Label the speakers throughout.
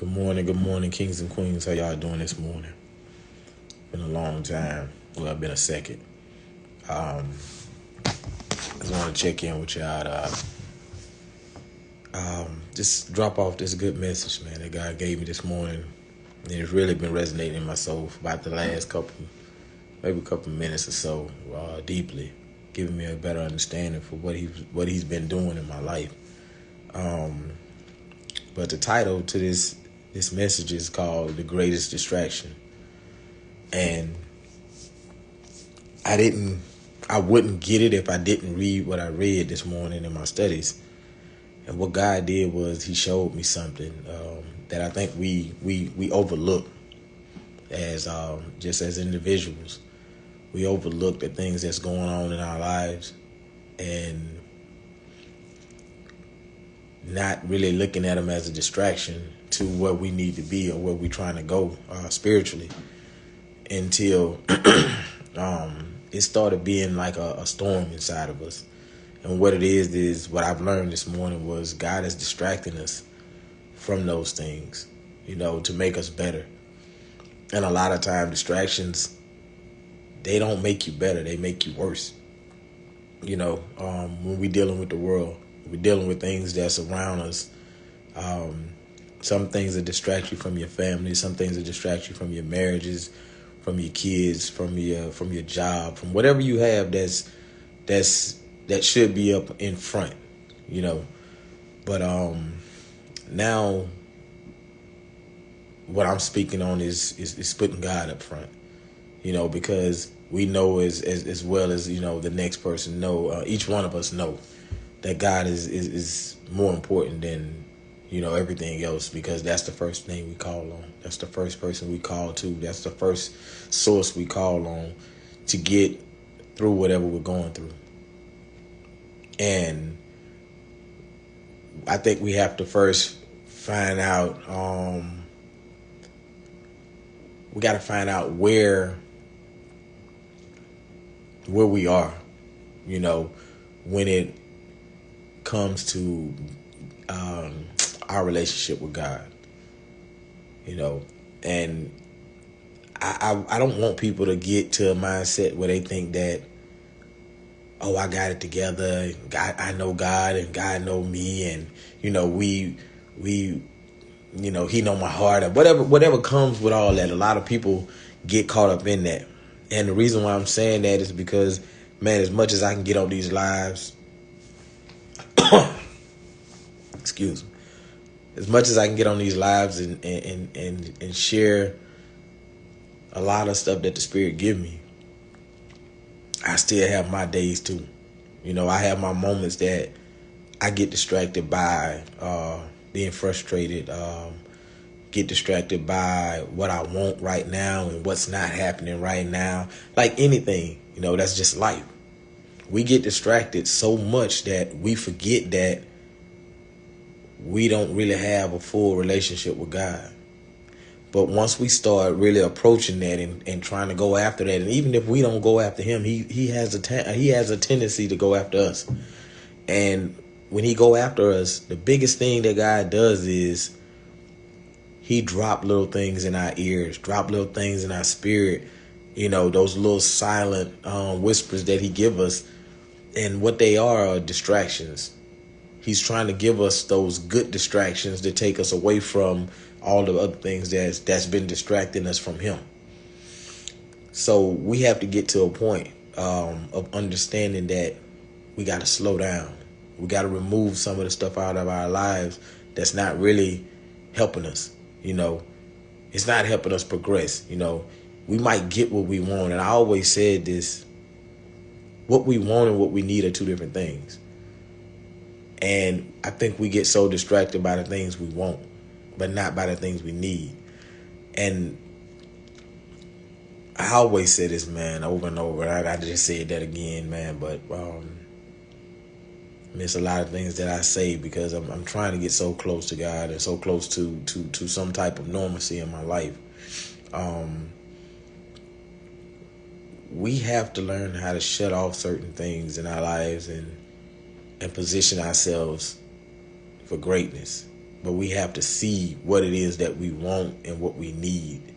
Speaker 1: Good morning, kings and queens. How y'all doing this morning? Been a long time. Well, been a second. Just want to check in with y'all. Just drop off this good message, man, that God gave me this morning. And it's really been resonating in my soul for about the last maybe a couple minutes or so, deeply, giving me a better understanding for what he's been doing in my life. But the title to this message is called "The Greatest Distraction," and I wouldn't get it if I didn't read what I read this morning in my studies. And what God did was He showed me something that I think we overlook as just as individuals. We overlook the things that's going on in our lives and not really looking at them as a distraction to where we need to be or where we're trying to go spiritually until it started being like a storm inside of us. And what it is what I've learned this morning was God is distracting us from those things, to make us better. And a lot of time distractions, they don't make you better, they make you worse. When we're dealing with the world, we're dealing with things that's around us. Some things that distract you from your family, some things that distract you from your marriages, from your kids, from your job, from whatever you have that should be up in front, But now what I'm speaking on is putting God up front, because we know as well as the next person know, each one of us know that God is more important than everything else, because that's the first thing we call on. That's the first person we call to. That's the first source we call on to get through whatever we're going through. And I think we have to first find out, we got to find out where we are, when it comes to our relationship with God, and I don't want people to get to a mindset where they think that, oh, I got it together, God, I know God and God know me, and we He know my heart, or whatever comes with all that. A lot of people get caught up in that. And the reason why I'm saying that is because, man, as much as I can get on these lives, excuse me, as much as I can get on these lives and share a lot of stuff that the Spirit give me, I still have my days too. I have my moments that I get distracted by being frustrated, get distracted by what I want right now and what's not happening right now. Like anything, that's just life. We get distracted so much that we forget that we don't really have a full relationship with God. But once we start really approaching that and trying to go after that, and even if we don't go after Him, he has a tendency to go after us. And when He go after us, the biggest thing that God does is He drop little things in our ears, drop little things in our spirit, those little silent whispers that He give us. And what they are distractions. He's trying to give us those good distractions to take us away from all the other things that's been distracting us from Him. So we have to get to a point of understanding that we got to slow down. We got to remove some of the stuff out of our lives that's not really helping us. It's not helping us progress. We might get what we want. And I always said this, what we want and what we need are two different things. And I think we get so distracted by the things we want, but not by the things we need. And I always say this, man, over and over. I just said that again, man. But it's a lot of things that I say because I'm trying to get so close to God and so close to some type of normalcy in my life. We have to learn how to shut off certain things in our lives and position ourselves for greatness. but we have to see what it is that we want and what we need.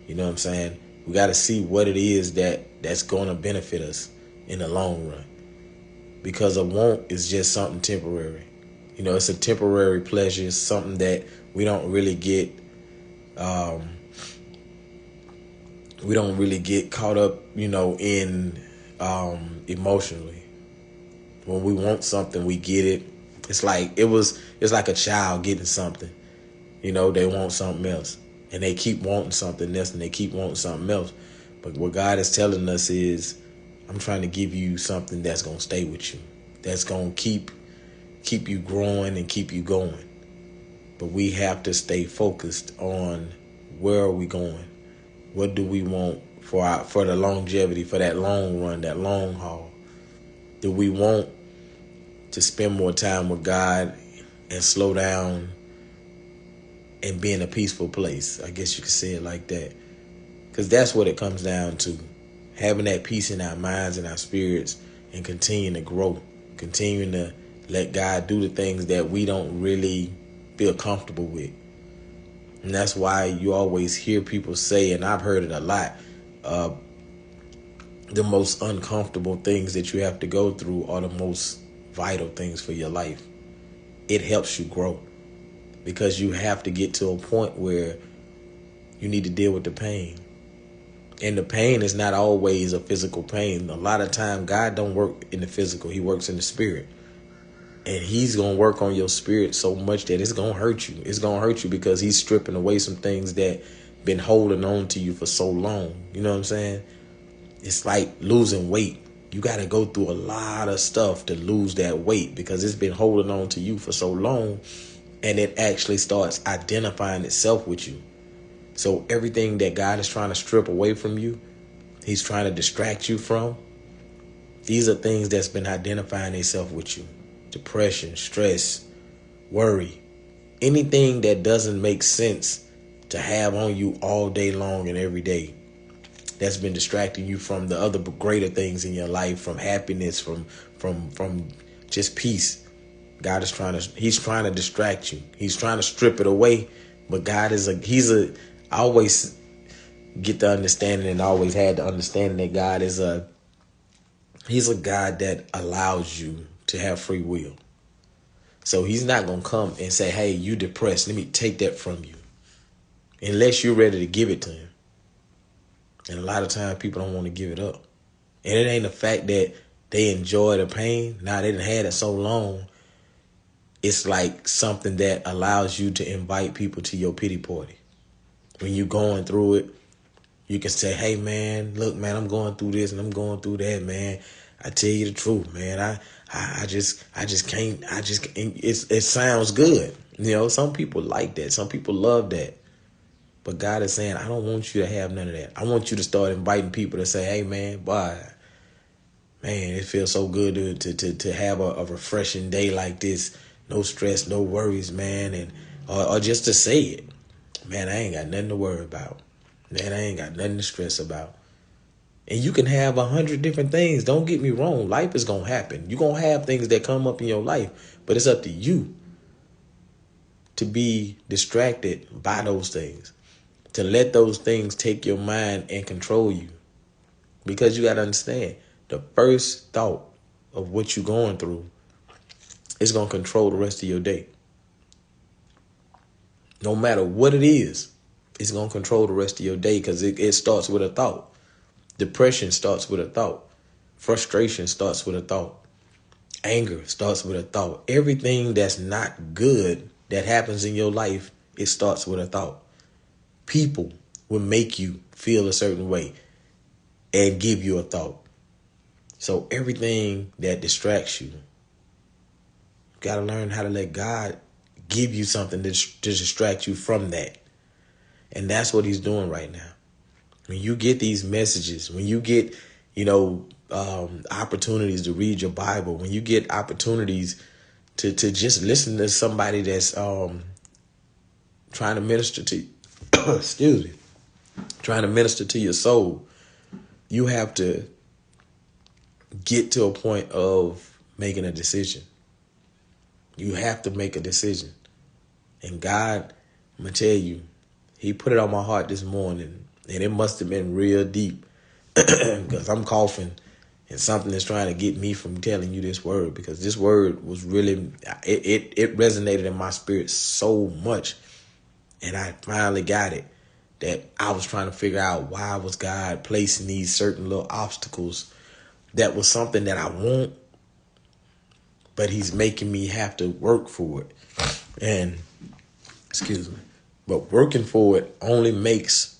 Speaker 1: You know what I'm saying? We got to see what it is that's going to benefit us in the long run. Because a want is just something temporary. You know, it's a temporary pleasure. It's something that we don't really get. We don't really get caught up, you know, in emotionally. When we want something, we get it. It's like a child getting something. You know, they want something else, and they keep wanting something else, and they keep wanting something else. But what God is telling us is, I'm trying to give you something that's gonna stay with you, that's gonna keep you growing and keep you going. But we have to stay focused on where are we going, what do we want for the longevity, for that long run, that long haul. Do we want to spend more time with God and slow down and be in a peaceful place? I guess you could say it like that. Because that's what it comes down to. Having that peace in our minds and our spirits and continuing to grow. Continuing to let God do the things that we don't really feel comfortable with. And that's why you always hear people say, and I've heard it a lot, the most uncomfortable things that you have to go through are the most vital things for your life. It helps you grow. Because you have to get to a point where you need to deal with the pain. And the pain is not always a physical pain. A lot of time, God don't work in the physical. He works in the spirit. And he's going to work on your spirit so much that it's going to hurt you. It's going to hurt you because he's stripping away some things that been holding on to you for so long. You know what I'm saying? It's like losing weight. You got to go through a lot of stuff to lose that weight because it's been holding on to you for so long. And it actually starts identifying itself with you. So everything that God is trying to strip away from you, he's trying to distract you from, these are things that's been identifying itself with you. Depression, stress, worry, anything that doesn't make sense to have on you all day long and every day, that's been distracting you from the other greater things in your life, from happiness, from just peace. God is he's trying to distract you. He's trying to strip it away. But God I always get the understanding and always had the understanding that God he's a God that allows you to have free will. So he's not going to come and say, hey, you depressed, let me take that from you. Unless you're ready to give it to him. And a lot of times people don't want to give it up. And it ain't the fact that they enjoy the pain. Nah, they done had it so long. It's like something that allows you to invite people to your pity party. When you're going through it, you can say, hey, man, look, man, I'm going through this and I'm going through that, man. I tell you the truth, man. I just can't. It sounds good. You know, some people like that. Some people love that. But God is saying, I don't want you to have none of that. I want you to start inviting people to say, hey, man, boy, man, it feels so good to have a refreshing day like this. No stress, no worries, man. And or just to say it. Man, I ain't got nothing to worry about. Man, I ain't got nothing to stress about. And you can have 100 different things. Don't get me wrong. Life is going to happen. You're going to have things that come up in your life. But it's up to you to be distracted by those things. To let those things take your mind and control you. Because you got to understand, the first thought of what you're going through is going to control the rest of your day. No matter what it is, it's going to control the rest of your day because it starts with a thought. Depression starts with a thought. Frustration starts with a thought. Anger starts with a thought. Everything that's not good that happens in your life, it starts with a thought. People will make you feel a certain way and give you a thought. So everything that distracts you, you got to learn how to let God give you something to distract you from that. And that's what he's doing right now. When you get these messages, when you get, opportunities to read your Bible, when you get opportunities to just listen to somebody that's trying to minister to you, excuse me, trying to minister to your soul, you have to get to a point of making a decision. You have to make a decision. And God, I'm going to tell you, he put it on my heart this morning, and it must have been real deep because I'm coughing and something is trying to get me from telling you this word, because this word was really, it resonated in my spirit so much. And I finally got it, that I was trying to figure out why was God placing these certain little obstacles that was something that I want, but he's making me have to work for it. And, excuse me, but working for it only makes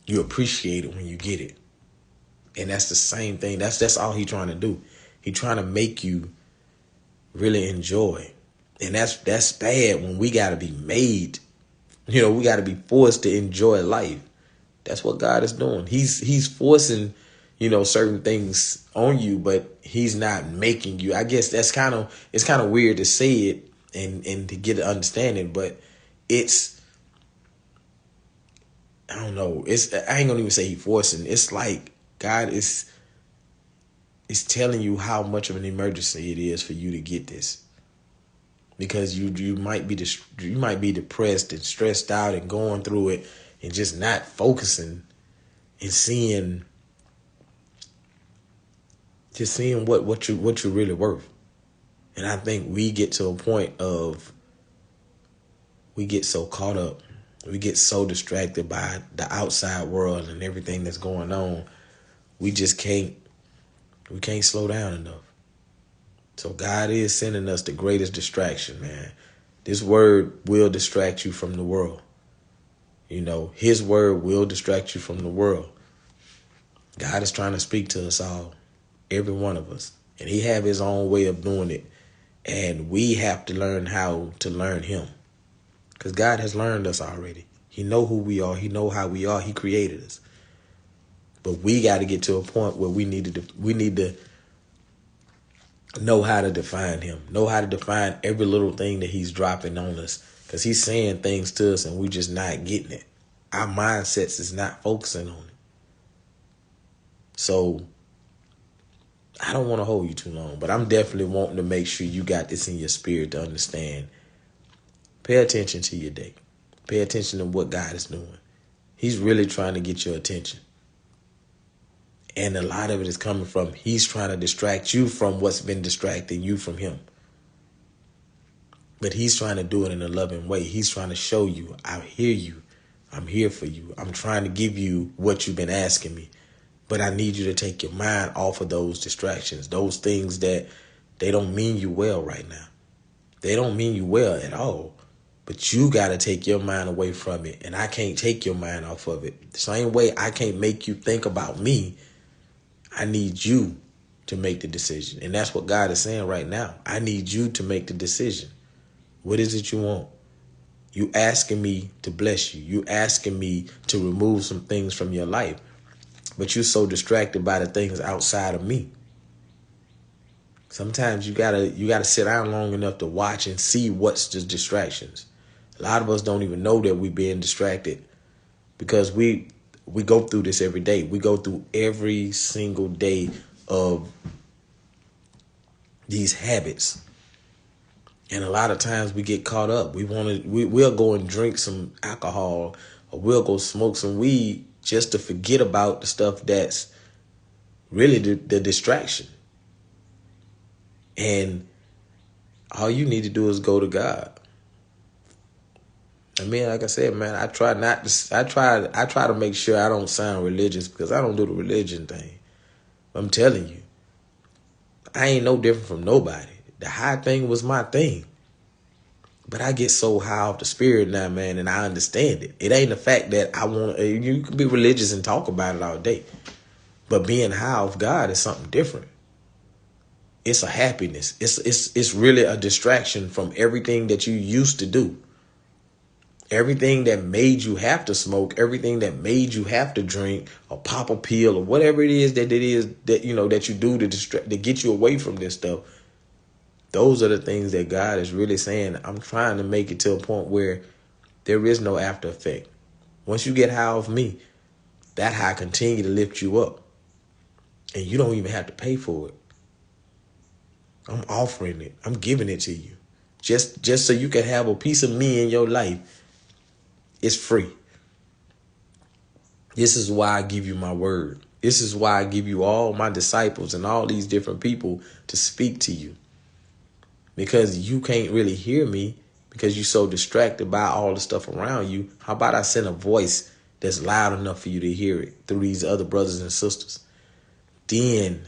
Speaker 1: you appreciate it when you get it. And that's the same thing. That's all he's trying to do. He's trying to make you really enjoy. And that's bad when we got to be made. We got to be forced to enjoy life. That's what God is doing. He's forcing, certain things on you, but he's not making you. I guess it's kind of weird to say it and to get an understanding, but I don't know. I ain't gonna even say he's forcing. It's like God is telling you how much of an emergency it is for you to get this, because you might be depressed and stressed out and going through it and just not focusing and seeing what you're really worth. And I think we get to a point of, we get so caught up, we get so distracted by the outside world and everything that's going on, we can't slow down enough. So God is sending us the greatest distraction, man. This word will distract you from the world. His word will distract you from the world. God is trying to speak to us all, every one of us. And he have his own way of doing it. And we have to learn how to learn him. Because God has learned us already. He know who we are. He know how we are. He created us. But we got to get to a point where we need to know how to define him. Know how to define every little thing that he's dropping on us. Because he's saying things to us and we just not getting it. Our mindsets is not focusing on it. So I don't want to hold you too long, but I'm definitely wanting to make sure you got this in your spirit to understand. Pay attention to your day. Pay attention to what God is doing. He's really trying to get your attention. And a lot of it is coming from, he's trying to distract you from what's been distracting you from him. But he's trying to do it in a loving way. He's trying to show you, I hear you. I'm here for you. I'm trying to give you what you've been asking me. But I need you to take your mind off of those distractions, those things that they don't mean you well right now. They don't mean you well at all. But you got to take your mind away from it. And I can't take your mind off of it. The same way I can't make you think about me. I need you to make the decision. And that's what God is saying right now. I need you to make the decision. What is it you want? You asking me to bless you. You asking me to remove some things from your life. But you're so distracted by the things outside of me. Sometimes you gotta sit down long enough to watch and see what's the distractions. A lot of us don't even know that we're being distracted, because we go through this every day. We go through every single day of these habits. And a lot of times we get caught up. We'll go and drink some alcohol, or we'll go smoke some weed just to forget about the stuff that's really the distraction. And all you need to do is go to God. I mean, like I said, man, I try to make sure I don't sound religious, because I don't do the religion thing. I'm telling you, I ain't no different from nobody. The high thing was my thing. But I get so high off the spirit now, man, and I understand it. It ain't the fact that you can be religious and talk about it all day. But being high off God is something different. It's a happiness. It's really a distraction from everything that you used to do. Everything that made you have to smoke, everything that made you have to drink or pop a pill or whatever it is that you do to get you away from this stuff. Those are the things that God is really saying. I'm trying to make it to a point where there is no after effect. Once you get high off me, that high continue to lift you up. And you don't even have to pay for it. I'm offering it. I'm giving it to you. just so you can have a piece of me in your life, it's free. This is why I give you my word. This is why I give you all my disciples and all these different people to speak to you. Because you can't really hear me because you're so distracted by all the stuff around you. How about I send a voice that's loud enough for you to hear it through these other brothers and sisters? Then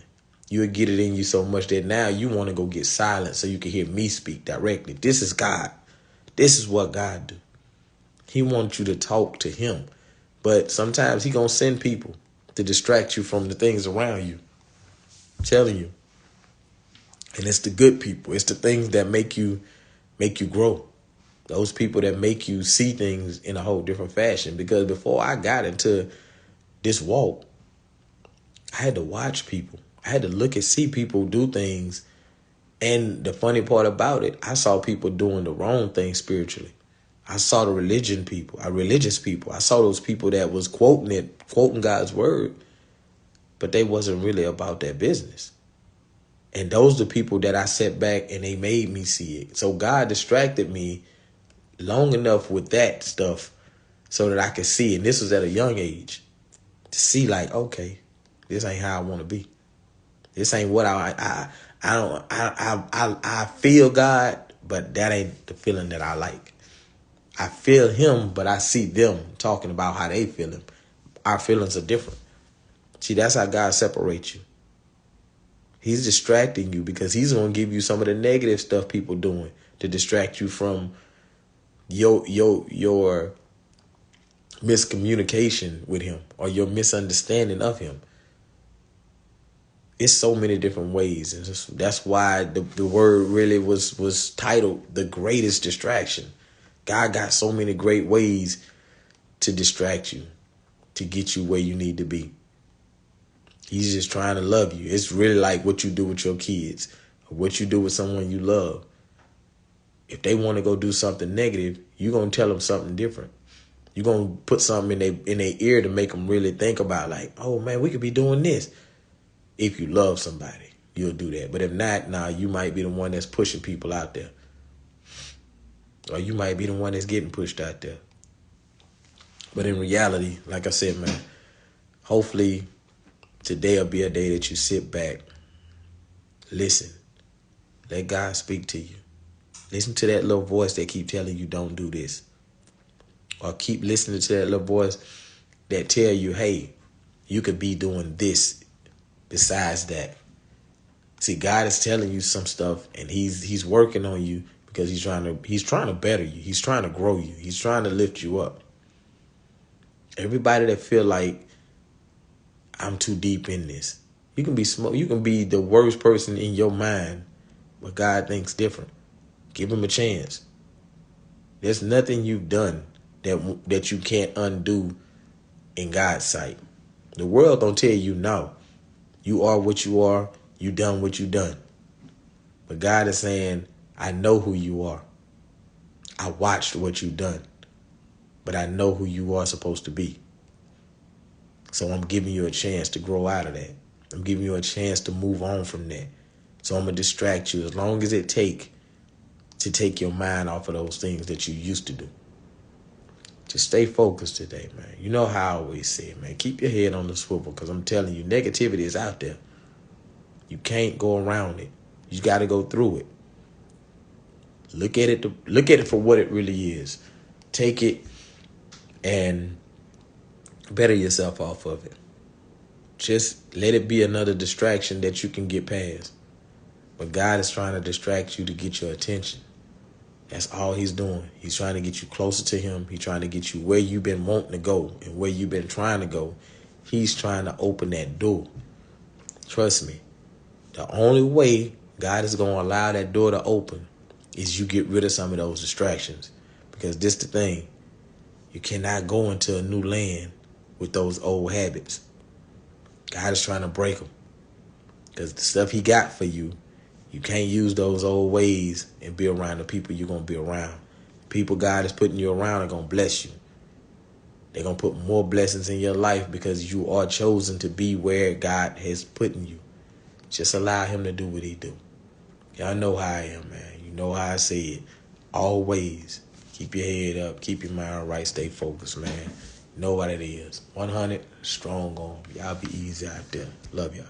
Speaker 1: you'll get it in you so much that now you want to go get silent so you can hear me speak directly. This is God. This is what God do. He wants you to talk to him. But sometimes he going to send people to distract you from the things around you. I'm telling you. And it's the good people. It's the things that make you grow. Those people that make you see things in a whole different fashion. Because before I got into this walk, I had to watch people. I had to see people do things. And the funny part about it, I saw people doing the wrong thing spiritually. I saw the religious people. I saw those people that was quoting God's word, but they wasn't really about their business. And those are the people that I set back and they made me see it. So God distracted me long enough with that stuff so that I could see. And this was at a young age to see like, okay, this ain't how I want to be. This ain't what I feel God, but that ain't the feeling that I like. I feel him, but I see them talking about how they feel him. Our feelings are different. See, that's how God separates you. He's distracting you because he's going to give you some of the negative stuff people doing to distract you from your miscommunication with him or your misunderstanding of him. It's so many different ways. And that's why the word really was titled The Greatest Distraction. God got so many great ways to distract you, to get you where you need to be. He's just trying to love you. It's really like what you do with your kids, or what you do with someone you love. If they want to go do something negative, you're going to tell them something different. You're going to put something in their ear to make them really think about like, oh man, we could be doing this. If you love somebody, you'll do that. But if not, you might be the one that's pushing people out there. Or you might be the one that's getting pushed out there. But in reality, like I said, man, hopefully today will be a day that you sit back, listen, let God speak to you. Listen to that little voice that keep telling you don't do this. Or keep listening to that little voice that tell you, hey, you could be doing this besides that. See, God is telling you some stuff and he's working on you because he's trying to better you. He's trying to grow you. He's trying to lift you up. Everybody that feel like I'm too deep in this. You can be the worst person in your mind, but God thinks different. Give him a chance. There's nothing you've done that you can't undo in God's sight. The world don't tell you no. You are what you are. You done what you done. But God is saying, I know who you are. I watched what you done. But I know who you are supposed to be. So I'm giving you a chance to grow out of that. I'm giving you a chance to move on from that. So I'm going to distract you as long as it take to take your mind off of those things that you used to do. Just stay focused today, man. You know how I always say, man, keep your head on the swivel because I'm telling you, negativity is out there. You can't go around it. You got to go through it. Look at it for what it really is. Take it and better yourself off of it. Just let it be another distraction that you can get past. But God is trying to distract you to get your attention. That's all he's doing. He's trying to get you closer to him. He's trying to get you where you've been wanting to go and where you've been trying to go. He's trying to open that door. Trust me. The only way God is going to allow that door to open is you get rid of some of those distractions. Because this the thing. You cannot go into a new land with those old habits. God is trying to break them. Because the stuff he got for you, you can't use those old ways and be around the people you're going to be around. People God is putting you around are going to bless you. They're going to put more blessings in your life because you are chosen to be where God has put you. Just allow him to do what he do. Y'all know how I am, man. You know how I say it. always keep your head up, keep your mind right, stay focused, man. Know what it is. 100, strong on. Y'all be easy out there. Love y'all.